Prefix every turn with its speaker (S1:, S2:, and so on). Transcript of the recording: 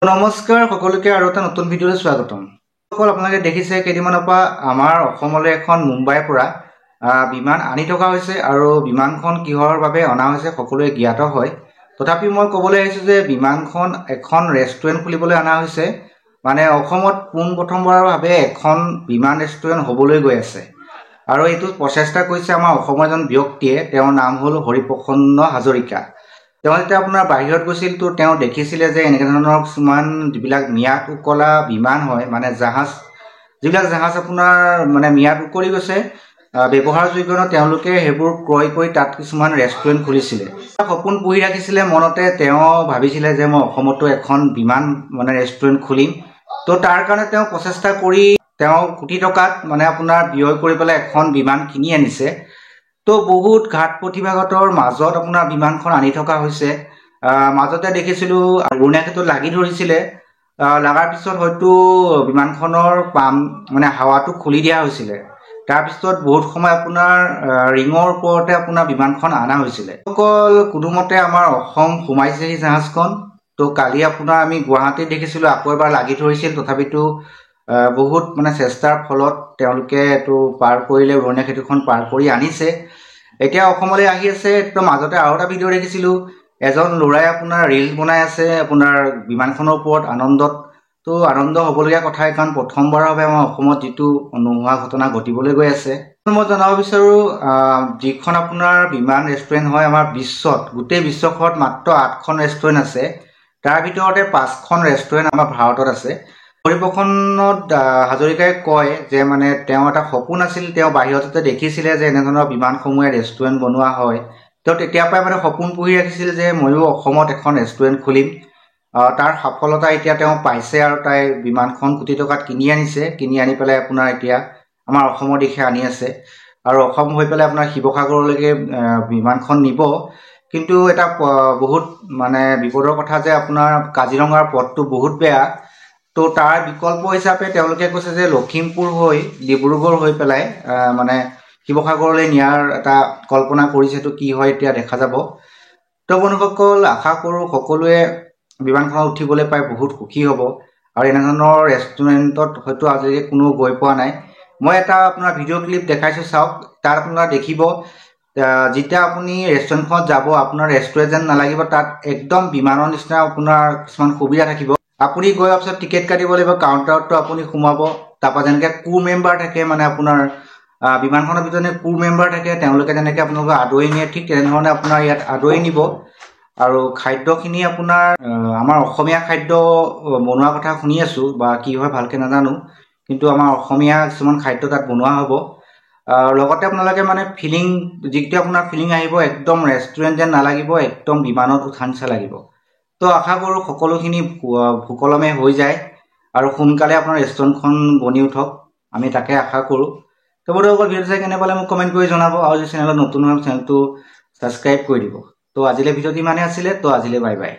S1: নমস্কাৰ সকলোকে আৰু এটা নতুন ভিডিঅ'লৈ স্বাগতম। আপোনালোকে দেখিছে কেইদিনমানৰ পৰা আমাৰ অসমলৈ এখন মুম্বাইৰ পৰা বিমান আনি থকা হৈছে আৰু বিমানখন কিহৰ বাবে অনা হৈছে সকলোৱে জ্ঞাত হয়। তথাপি মই ক'বলৈ আহিছোঁ যে বিমানখন এখন ৰেষ্টুৰেণ্ট খুলিবলৈ অনা হৈছে। মানে অসমত পোনপ্ৰথমবাৰৰ বাবে এখন বিমান ৰেষ্টুৰেণ্ট হ'বলৈ গৈ আছে আৰু এইটো প্ৰচেষ্টা কৰিছে আমাৰ অসমৰ এজন ব্যক্তিয়ে। তেওঁৰ নাম হ'ল হৰিপ্ৰসন্ন হাজৰিকা। তেওঁ যেতিয়া আপোনাৰ বাহিৰত গৈছিল তো তেওঁ দেখিছিলে যে এনেকুৱা ধৰণৰ কিছুমান যিবিলাক ম্যাদ উকলা বিমান হয়, মানে যিবিলাক জাহাজ আপোনাৰ মানে ম্যাদ উকলি গৈছে, ব্যৱহাৰযোগ্য ন, তেওঁলোকে সেইবোৰ ক্ৰয় কৰি তাত কিছুমান ৰেষ্টুৰেণ্ট খুলিছিলে। সপোন পুহি ৰাখিছিলে মনতে। তেওঁ ভাবিছিলে যে মই অসমতো এখন বিমান মানে ৰেষ্টুৰেণ্ট খুলিম। তো তাৰ কাৰণে তেওঁ প্ৰচেষ্টা কৰি তেওঁ কোটি টকাত মানে আপোনাৰ ব্যয় কৰি পেলাই এখন বিমান কিনি আনিছে। তো বহুত ঘাট প্ৰতিভাগতৰ মাজত আপোনাৰ বিমানখন আনি থকা হৈছে। মাজতে দেখিছিলোঁ অৰুণাচলত লাগি ধৰিছিলে। লগাৰ পিছত হয়তো বিমানখনৰ মানে হাৱাটো খুলি দিয়া হৈছিলে। তাৰপিছত বহুত সময় আপোনাৰ ৰিঙৰ ওপৰতে আপোনাৰ বিমানখন অনা হৈছিলে। অকল কোনোমতে আমাৰ অসম সোমাইছেহি জাহাজখন। তো কালি আপোনাৰ আমি গুৱাহাটীত দেখিছিলোঁ আকৌ এবাৰ লাগি ধৰিছিল, তথাপিতো বহুত মানে চেষ্টাৰ ফলত তেওঁলোকে এইটো পাৰ কৰিলে, উৰণীয়া সেতুখন পাৰ কৰি আনিছে। এতিয়া অসমলৈ আহি আছে। একদম মাজতে আৰু এটা ভিডিঅ' দেখিছিলোঁ, এজন ল'ৰাই আপোনাৰ ৰিলছ বনাই আছে আপোনাৰ বিমানখনৰ ওপৰত আনন্দত। তো আনন্দ হ'বলগীয়া কথাই, কাৰণ প্ৰথমবাৰৰ বাবে আমাৰ অসমত যিটো নোহোৱা ঘটনা ঘটিবলৈ গৈ আছে। মই জনাব বিচাৰোঁ যিখন আপোনাৰ বিমান ৰেষ্টুৰেণ্ট হয় আমাৰ বিশ্বত, গোটেই বিশ্বখনত মাত্ৰ 8খন ৰেষ্টুৰেণ্ট আছে। তাৰ ভিতৰতে 5খন ৰেষ্টুৰেণ্ট আমাৰ ভাৰতত আছে। হৰিপ্ৰসন্ন হাজৰিকাই কয় যে মানে তেওঁ এটা সপোন আছিল, তেওঁ বাহিৰতে দেখিছিলে যে এনেধৰণৰ বিমানসমূহে ৰেষ্টুৰেণ্ট বনোৱা হয়। তেওঁ তেতিয়াৰ পৰাই মানে সপোন পুহি ৰাখিছিল যে ময়ো অসমত এখন ৰেষ্টুৰেণ্ট খুলিম। তাৰ সফলতা এতিয়া তেওঁ পাইছে আৰু তাই বিমানখন কোটি টকাত কিনি আনিছে। কিনি আনি পেলাই আপোনাৰ এতিয়া আমাৰ অসমৰ দিশে আনি আছে আৰু অসম হৈ পেলাই আপোনাৰ শিৱসাগৰলৈকে বিমানখন নিব। কিন্তু এটা বহুত মানে বিপদৰ কথা যে আপোনাৰ কাজিৰঙাৰ পথটো বহুত বেয়া। তো তাৰ বিকল্প হিচাপে তেওঁলোকে কৈছে যে লখিমপুৰ হৈ ডিব্ৰুগড় হৈ পেলাই মানে শিৱসাগৰলৈ নিয়াৰ এটা কল্পনা কৰিছে। তো কি হয় এতিয়া দেখা যাব। তো বন্ধুসকল, আশা কৰোঁ সকলোৱে বিমানখনত উঠিবলৈ পাই বহুত সুখী হ'ব আৰু এনেধৰণৰ ৰেষ্টুৰেণ্টত হয়তো আজিলৈকে কোনো গৈ পোৱা নাই। মই এটা আপোনাৰ ভিডিঅ' ক্লিপ দেখাইছোঁ, চাওক। তাত আপোনাৰ দেখিব যেতিয়া আপুনি ৰেষ্টুৰেণ্টখনত যাব আপোনাৰ ৰেষ্টুৰেণ্ট যেন নালাগিব, তাত একদম বিমানৰ নিচিনা আপোনাৰ কিছুমান সুবিধা থাকিব। আপুনি গৈ অহাৰ পিছত টিকেট কাটিব লাগিব, কাউণ্টাৰতো আপুনি সোমাব। তাৰপৰা যেনেকৈ ক্ৰু মেম্বাৰ থাকে, মানে আপোনাৰ বিমানখনৰ ভিতৰত ক্ৰু মেম্বাৰ থাকে, তেওঁলোকে যেনেকৈ আপোনালোকক আদৰি নিয়ে, ঠিক তেনেধৰণে আপোনাৰ ইয়াত আদৰি নিব। আৰু খাদ্যখিনি আপোনাৰ আমাৰ অসমীয়া খাদ্য বনোৱা কথা শুনি আছোঁ, বা কি হয় ভালকৈ নাজানো, কিন্তু আমাৰ অসমীয়া কিছুমান খাদ্য তাত বনোৱা হ'ব। লগতে আপোনালোকে মানে যিটো আপোনাৰ ফিলিং আহিব, একদম ৰেষ্টুৰেণ্ট যেন নালাগিব, একদম বিমানত উঠা নিচিনা লাগিব। তো আশা কৰোঁ সকলোখিনি সুকলমে হৈ যায় আৰু সোনকালে আপোনাৰ ৰেষ্টুৰেণ্টখন বনি উঠক, আমি তাকে আশা কৰোঁ। তো বন্ধুসকল, ভিডিঅ' চাই কেনে পালে মোক কমেণ্ট কৰি জনাব আৰু যদি চেনেলত নতুন হয় চেনেলটো ছাবস্ক্ৰাইব কৰি দিব। তো আজিলৈ ভিডিঅ'টো ইমানেই আছিলে। তো আজিলৈ বাই বাই।